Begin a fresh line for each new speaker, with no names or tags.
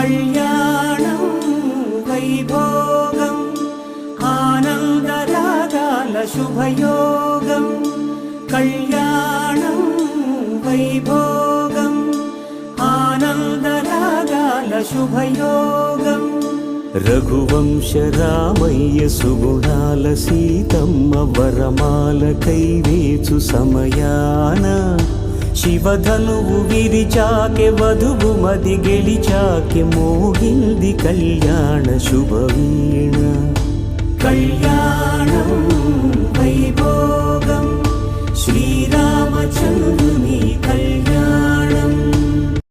కళ్యాణం వైభోగం ఆనందరాగాల శుభయోగం కళ్యాణం వైభోగం ఆనందరాగాల శుభయోగం రఘువంశ రామయ్య సుగుణాల సీతమ్మ వరమాల కైవేచు సమయాన శివధనువు విరిచాకె వధువు మది గెలిచాకె మోగింది కళ్యాణ శుభవీణ కళ్యాణం వైభోగం శ్రీరామచంద్ర